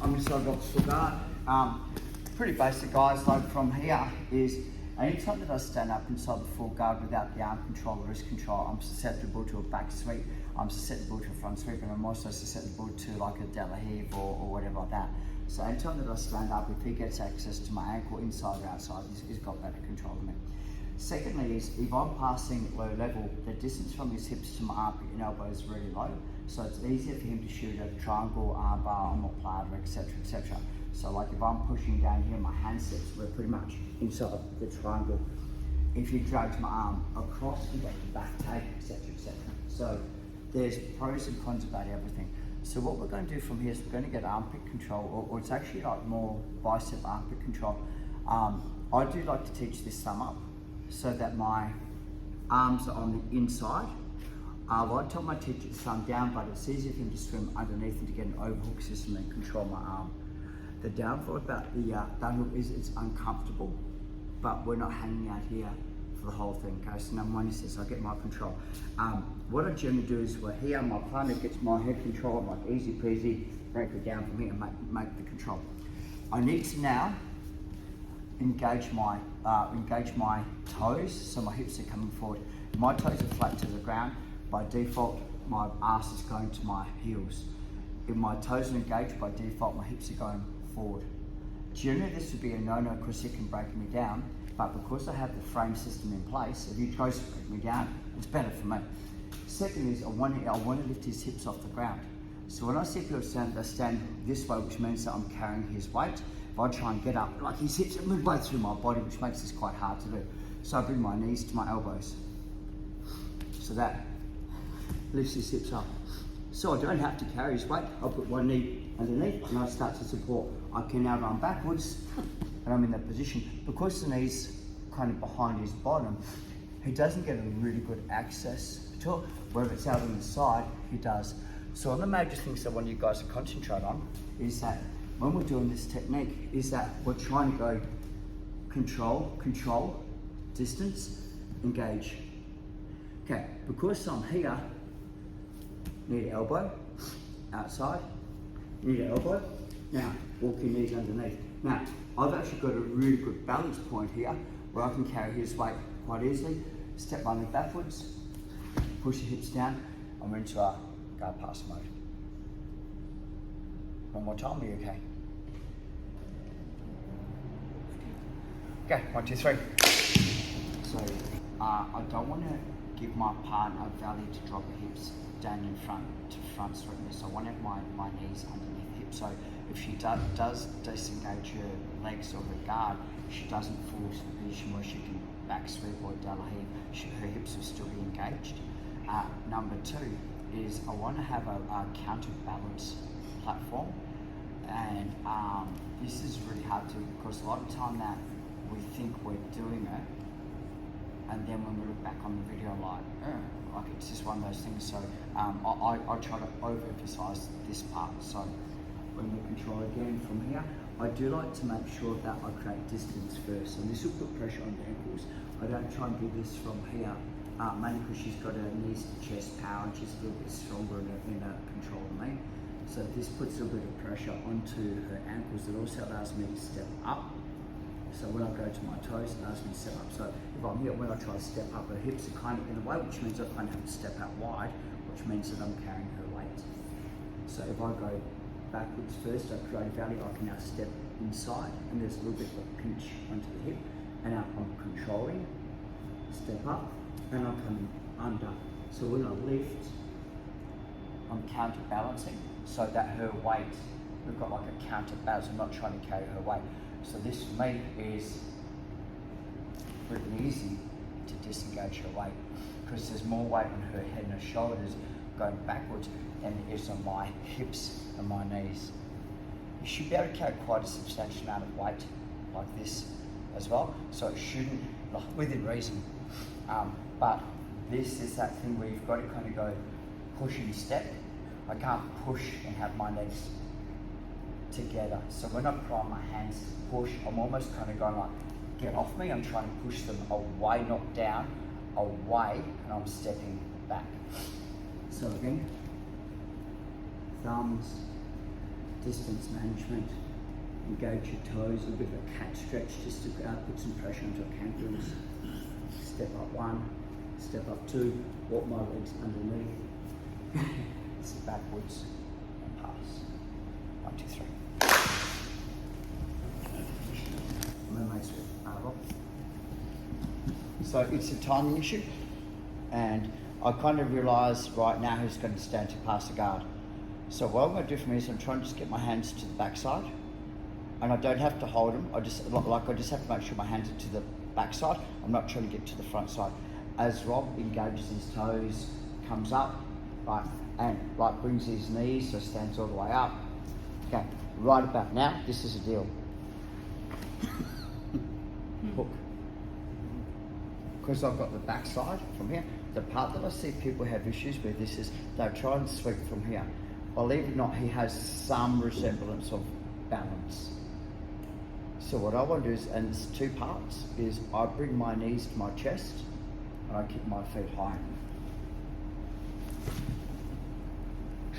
I'm inside box full guard. Pretty basic, guys. Like from here is anytime that I stand up inside the full guard without the arm control or wrist control, I'm susceptible to a back sweep. I'm susceptible to a front sweep, and I'm also susceptible to like a De La Heave or whatever like that. So anytime that I stand up, if he gets access to my ankle inside or outside, he's got better control than me. Secondly is if I'm passing low level, the distance from his hips to my armpit and elbow is really low. So it's easier for him to shoot a triangle, arm bar, omoplata, etc., etc. So like if I'm pushing down here, my hand sets, we're pretty much inside the triangle. If you drag my arm across, you get the back take, etc., etc. So there's pros and cons about everything. So what we're going to do from here is we're going to get armpit control, or it's actually like more bicep armpit control. I do like to teach this thumb up so that my arms are on the inside. I tell my teacher to thumb down, but it's easier for him to swim underneath and to get an overhook system and control my arm. The downfall about the downhook is it's uncomfortable, but we're not hanging out here for the whole thing, okay? So number one is this, I get my control. What I generally do is we're here, my partner gets my head control, like easy peasy, break it down from here and make the control. I need to now engage my toes, so my hips are coming forward. My toes are flat to the ground. By default, my ass is going to my heels. If my toes are engaged, by default, my hips are going forward. Generally, this would be a no-no because it can break me down, but because I have the frame system in place, if he tries to break me down, it's better for me. Second is I want to lift his hips off the ground. So when I see people stand, they stand this way, which means that I'm carrying his weight. If I try and get up, like his hips are midway through my body, which makes this quite hard to do. So I bring my knees to my elbows. So that lifts his hips up. So I don't have to carry his weight. I'll put one knee underneath and I start to support. I can now run backwards and I'm in that position. Because the knee's kind of behind his bottom, he doesn't get a really good access to it. Wherever it's out on the side, he does. So one of the major things I want you guys to concentrate on is that when we're doing this technique, is that we're trying to go control, distance, engage. Okay, because I'm here, need elbow, outside, need elbow. Now, walk your knees underneath. Now, I've actually got a really good balance point here where I can carry his weight quite easily. Step my leg backwards, push the hips down, and we're into our guard pass mode. One more time, are you okay? Okay, 1, 2, 3. So, I don't want to give my partner value to drop her hips down in front to front sweepness. So I want to have my knees underneath the hips. So if she does disengage her legs or her guard, she doesn't force the position where she can back sweep or De La Heave. Her hips will still be engaged. Number two is I want to have a counterbalance platform, and this is really hard to, because a lot of time that we think we're doing it, and then when we look back on the video, like it's just one of those things. So I try to overemphasize this part. So when we control again from here, I do like to make sure that I create distance first, and this will put pressure on the ankles. I don't try and do this from here, mainly because she's got her knees to chest power and she's a little bit stronger in her control than me. So this puts a little bit of pressure onto her ankles. It also allows me to step up. So when I go to my toes, it allows me to step up. So if I'm here, when I try to step up, her hips are kind of in the way, which means I kind of have to step out wide, which means that I'm carrying her weight. So if I go backwards first, I create a valley, I can now step inside, and there's a little bit of a pinch onto the hip, and now I'm controlling, step up, and I'm coming under. So when I lift, I'm counterbalancing, so that her weight, we've got like a counterbalance. I'm not trying to carry her weight. So this for me is pretty easy to disengage her weight, because there's more weight on her head and her shoulders going backwards than there is on my hips and my knees. You should be able to carry quite a substantial amount of weight like this as well, so it shouldn't, like, within reason. But this is that thing where you've got to kind of go push and step. I can't push and have my legs together. So when I prime my hands to push, I'm almost kind of going like, get off me. I'm trying to push them away, not down, away, and I'm stepping back. So again, thumbs distance management. Engage your toes, a bit of a cat stretch just to put some pressure onto your ankles. Step up 1, step up 2, walk my legs underneath. This is backwards and pass. 1, 2, 3. Mermaid sweep. Rob. So it's a timing issue, and I kind of realise right now who's going to stand to pass the guard. So what I'm going to do for me is I'm trying to just get my hands to the backside, and I don't have to hold them. I just have to make sure my hands are to the backside. I'm not trying to get to the front side. As Rob engages his toes, comes up, right, and like brings his knees, so stands all the way up. Okay, right about now, this is a deal. Hook. Because I've got the backside from here. The part that I see people have issues with this is they try and sweep from here. Believe it or not, he has some resemblance of balance. So what I want to do is, and it's 2 parts, is I bring my knees to my chest and I keep my feet high.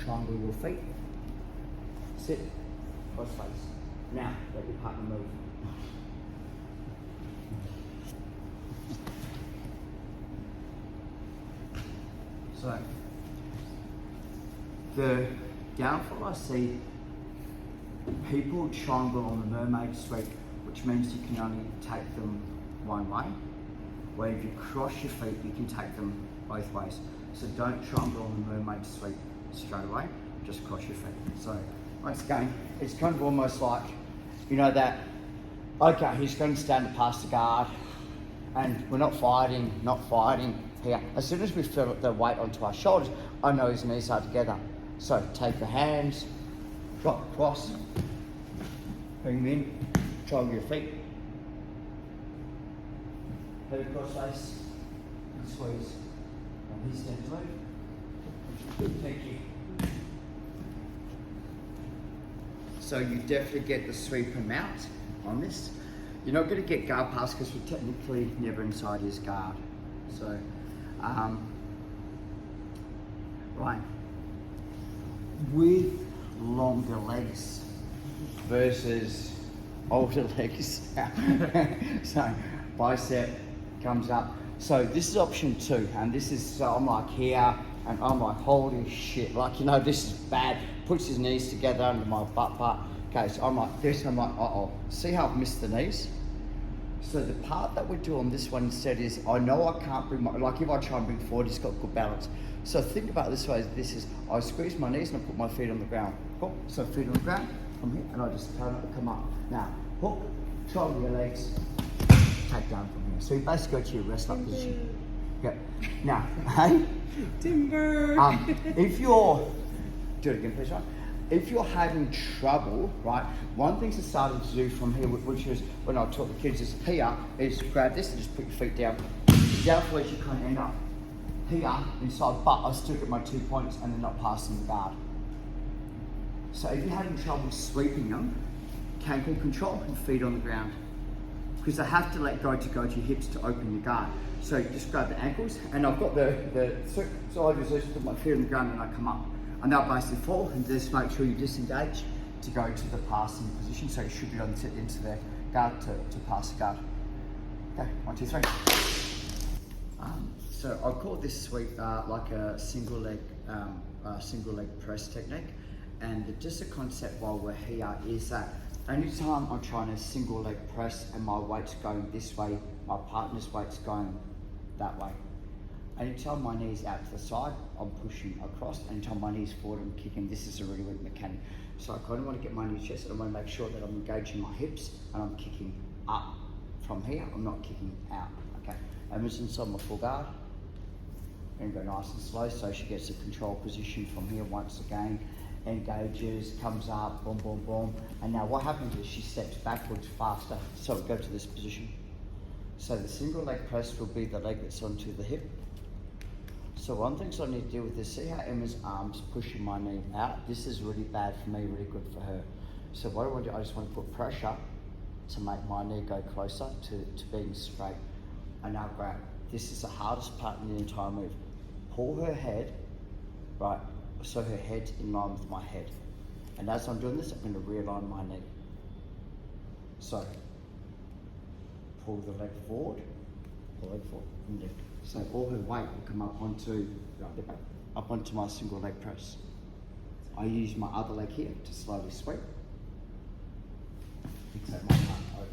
Triangle your feet. Sit. Cross face. Now, let your partner move. So, the downfall I see, people triangle on the mermaid sweep, which means you can only take them one way. Where if you cross your feet, you can take them both ways. So don't triangle on the mermaid sweep straight away, just cross your feet. So once again, it's kind of almost like, you know, that, okay, he's going to stand to pass the guard, and we're not fighting here. As soon as we feel the weight onto our shoulders, I know his knees are together. So take the hands, drop across, bring them in, triangle your feet, head across face, and squeeze. And he stands low. Thank you. So you definitely get the sweep and mount on this. You're not going to get guard pass because we're technically never inside his guard. So, right. With longer legs versus older legs. So bicep comes up. So this is option 2, and this is, so I'm like here, and I'm like, holy shit, like, you know, this is bad. Puts his knees together under my butt part. Okay, so I'm like this, I'm like, uh-oh. See how I've missed the knees? So the part that we do on this one instead is, I know I can't bring my, like if I try and bring forward, he's got good balance. So think about it this way, this is, I squeeze my knees and I put my feet on the ground. Hook, so feet on the ground, from here, and I just turn it and come up. Now, hook, triangle your legs, take down from here. So you basically go to your rest up position. Okay, now, hey? Timber! If you're, do it again please, right? If you're having trouble, right, one thing I started to do from here, which is when I taught the kids is here, is grab this and just put your feet down. Down for which you kind of end up here inside, but I still get my 2 points and they're not passing the guard. So if you're having trouble sweeping them, ankle control and feet on the ground. Because they have to let go to your hips to open your guard. So just grab the ankles, and I've got the so I just put my feet on the ground and I come up. And they'll basically fall, and just make sure you disengage to go to the passing position. So you should be on into the guard to pass the guard. Okay, 1, 2, 3. So I call this sweep like a single leg press technique. And just a concept while we're here is that anytime I'm trying a single leg press and my weight's going this way, my partner's weight's going that way. Anytime my knee's out to the side, I'm pushing across. Anytime my knee's forward, I'm kicking. This is a really weak mechanic. So I kind of want to get my knee chest, and I want to make sure that I'm engaging my hips and I'm kicking up from here. I'm not kicking out. Okay. Emerson inside my full guard. And go nice and slow, so she gets a control position from here once again. Engages, comes up, boom, boom, boom. And now what happens is she steps backwards faster. So we go to this position. So the single leg press will be the leg that's onto the hip. So one thing I need to deal with is, see how Emma's arms pushing my knee out? This is really bad for me, really good for her. So what I want to do, I just want to put pressure to make my knee go closer to being straight. And now grab. This is the hardest part in the entire move. Pull her head, right, so her head's in line with my head. And as I'm doing this, I'm going to realign my knee. So, pull the leg forward, and lift. So all her weight will come up onto my single leg press. I use my other leg here to slowly sweep. Take my arm over.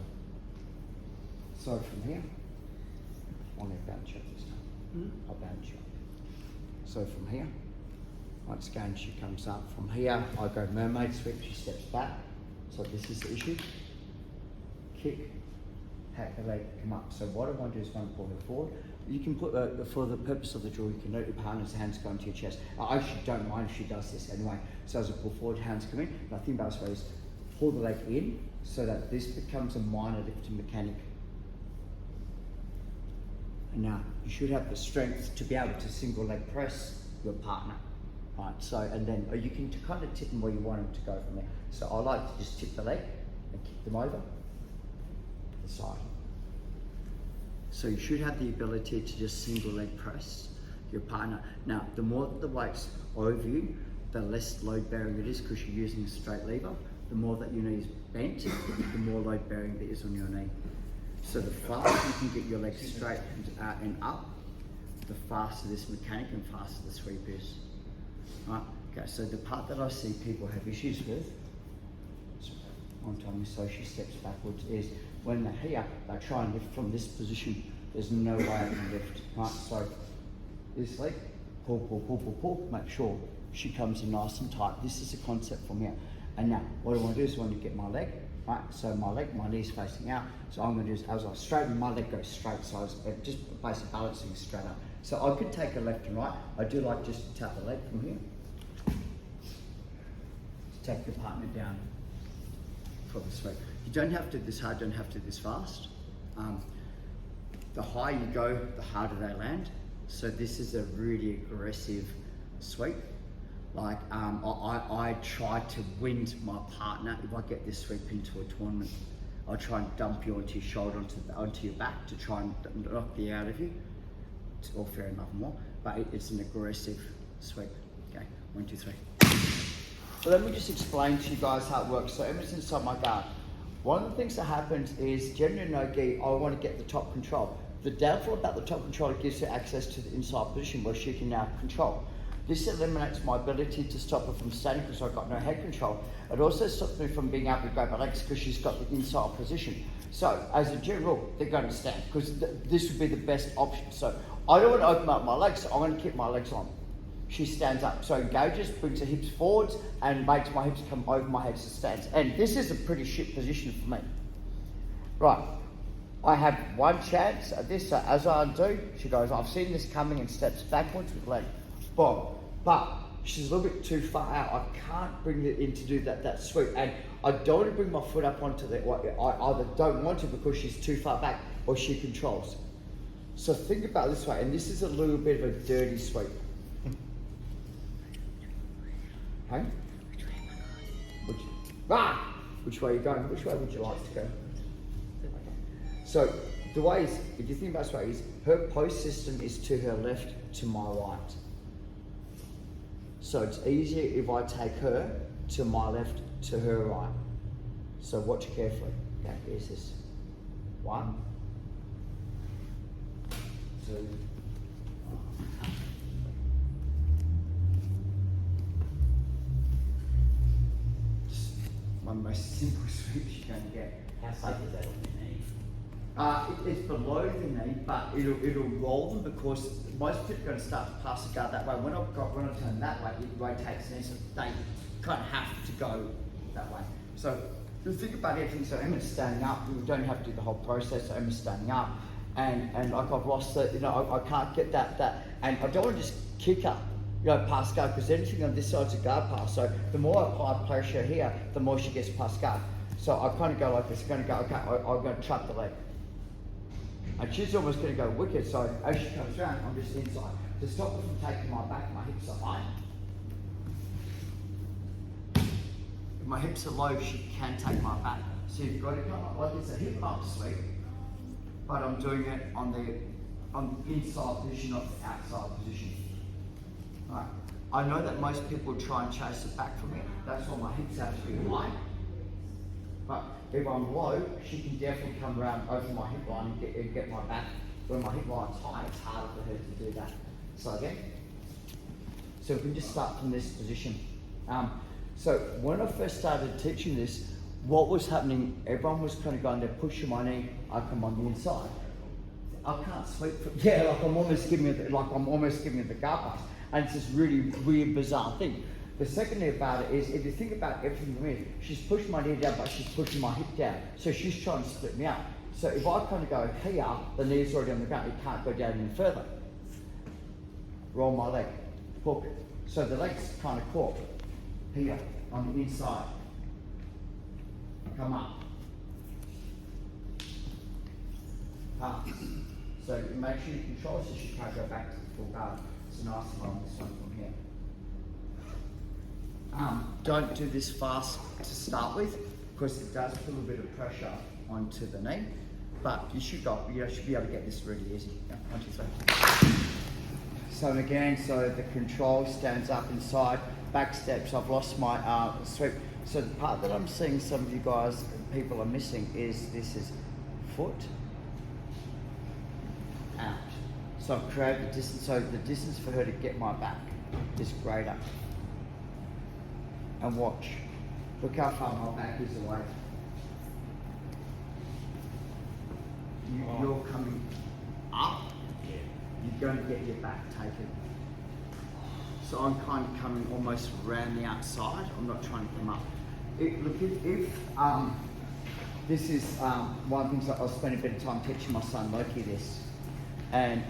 So from here, I'll need bounce shot this time. I'll bounce shot. So from here, once again she comes up. From here, I go mermaid sweep, she steps back. So this is the issue. Kick, hack the leg, come up. So what I want to do is want to pull her forward. You can put, for the purpose of the drill, you can let your partner's hands go into your chest. I actually don't mind if she does this anyway. So as I pull forward, hands come in. And I think best way is pull the leg in so that this becomes a minor lifting mechanic. And now you should have the strength to be able to single leg press your partner. Right, so, and then you can kind of tip them where you want them to go from there. So I like to just tip the leg and kick them over the side. So you should have the ability to just single leg press your partner. Now, the more that the weight's over you, the less load bearing it is because you're using a straight lever. The more that your knee is bent, the more load bearing there is on your knee. So the faster you can get your legs straight and up, the faster this mechanic and faster the sweep is. Right? Okay, so the part that I see people have issues with, one time so she steps backwards, is when they're here, they try and lift from this position. There's no way I can lift. Right? So this leg, pull, pull, pull, pull, pull, make sure she comes in nice and tight. This is a concept from here. And now, what I want to do is I want to get my leg, right? So my leg, my knee's facing out. So I'm going to do is, as I straighten, my leg goes straight. So I was just basically balancing straight up. So I could take a left and right. I do like just to tap the leg from here. Take your partner down for the sweep. You don't have to do this hard, don't have to do this fast. The higher you go, the harder they land. So this is a really aggressive sweep. Like I try to wind my partner. If I get this sweep into a tournament, I'll try and dump you onto your shoulder, onto your back to try and knock the out of you. It's all fair enough more, but it's an aggressive sweep. Okay, 1, 2, 3. So let me just explain to you guys how it works. So Emma's inside my guard. One of the things that happens is generally no gi, I want to get the top control. The downfall about the top control, it gives her access to the inside position where she can now control. This eliminates my ability to stop her from standing because I've got no head control. It also stops me from being able to grab her legs because she's got the inside position. So as a general rule, they're going to stand because this would be the best option. So I don't want to open up my legs, so I'm going to keep my legs on. She stands up, so engages, brings her hips forwards and makes my hips come over my head, so stands. And this is a pretty shit position for me. Right, I have one chance at this, so as I undo, she goes, I've seen this coming and steps backwards with leg. Boom. But she's a little bit too far out. I can't bring it in to do that sweep. And I don't want to bring my foot up onto that. I either don't want to because she's too far back or she controls. So think about it this way, and this is a little bit of a dirty sweep. Okay? Which way are you going? Which way would you like to go? So the way is, if you think about this way, is her post system is to her left, to my right. So it's easier if I take her to my left, to her right. So watch carefully. Okay, here's this. 1, 2. One of the most simple sweeps you can get. How safe is that on your knee? It's below the knee, but it'll roll them because most people are going to start to pass the guard that way. When I turn that way, it rotates and so they kind of have to go that way. So you think about everything. So Emma's standing up. We don't have to do the whole process. So Emma's standing up, and like I've lost the, I can't get that, and I don't want to just kick her. Past guard, because anything on this side's a guard pass. So the more I apply pressure here, the more she gets past guard. So I kind of go like this. I'm going to go, okay, I'm going to trap the leg. And she's almost going to go wicked. So as she comes around, I'm just inside. To stop her from taking my back, my hips are high. If my hips are low, she can take my back. So you've got to come up like it's a hip up sweep, but I'm doing it on the inside position, not the outside position. Right, I know that most people try and chase it back from me. That's why my hips have to be wide. But if I'm low, she can definitely come around over my hip line and get my back. When my hip line's high, it's harder for her to do that. So again, so we can just start from this position. So when I first started teaching this, what was happening, everyone was kind of going there, pushing my knee, I come on the inside. I can't sweep from, yeah, like I'm almost giving it the guard pass. And it's this really weird, bizarre thing. The second thing about it is, if you think about everything with me, she's pushing my knee down, but she's pushing my hip down. So she's trying to split me out. So if I kind of go here, the knee's already on the ground, it can't go down any further. Roll my leg, hook it. So the leg's kind of caught here on the inside. Come up. Pass. So you make sure you control so she can't go back to the full guard. It's a nice one on this one from here. Don't do this fast to start with because it does put a bit of pressure onto the knee. But you should be able to get this really easy. Yeah, 1, 2, 3. So again, so the control stands up inside, back steps. I've lost my sweep. So the part that I'm seeing some of you guys, people are missing is this is foot, out. So I've created the distance, so the distance for her to get my back is greater. And watch, look how far my back is away. You're coming up, you're going to get your back taken. So I'm kind of coming almost around the outside, I'm not trying to come up. Look, if this is one of the things that I'll spend a bit of time teaching my son Loki this, and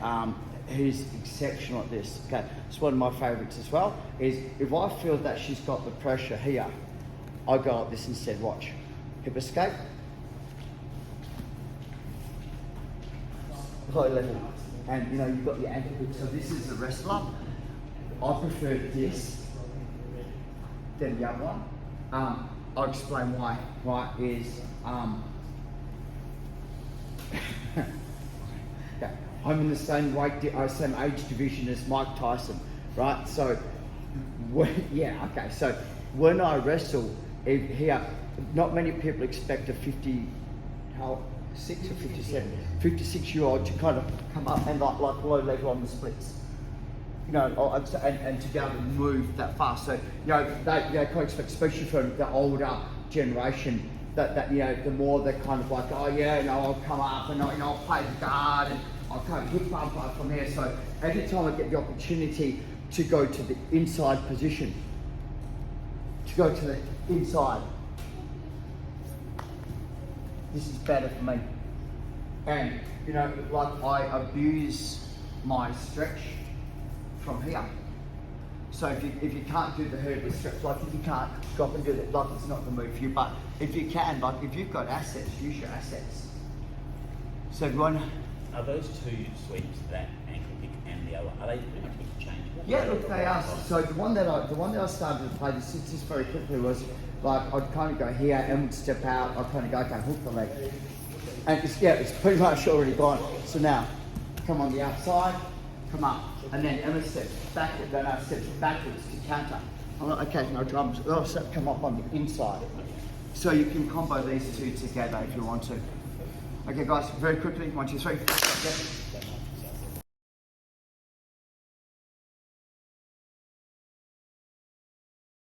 he's exceptional at this. Okay, it's one of my favourites as well, is if I feel that she's got the pressure here, I go like this instead, watch. Hip escape. Low level. And you know, you've got your ankle hook, so this is the wrestler. I prefer this than the other one. I'll explain why. Right, is okay. I'm in the same same age division as Mike Tyson, right? So, so when I wrestle here, not many people expect a 56-year-old to kind of come up and like low level on the splits. You know, and to be able to move that fast. So, you know, they kind of expect, especially from the older generation, that you know, the more they're kind of like, oh yeah, you know, I'll come up and I'll play the guard and I'll kind of hip bump up from here. So every time I get the opportunity to go to the inside position, this is better for me. And you know, like I abuse my stretch from here. So if you can't do the hurdle stretch, like if you can't go up and do that, like it's not the move for you, but if you can, like if you've got assets, use your assets. So everyone. Are those two sweeps, that ankle kick and the other, are they pretty much interchangeable? Yeah, look, they are. So the one that I started to play this just very quickly was like I'd kind of go here and would step out. I'd kind of go, okay, hook the leg, and it's pretty much already gone. So now, come on the outside, come up, and then Emma steps backwards. Then I steps backwards to counter. I'm like, okay, no drums. I'll come up on the inside. So you can combo these two together if you want to. Okay, guys, very quickly, 1, 2, 3.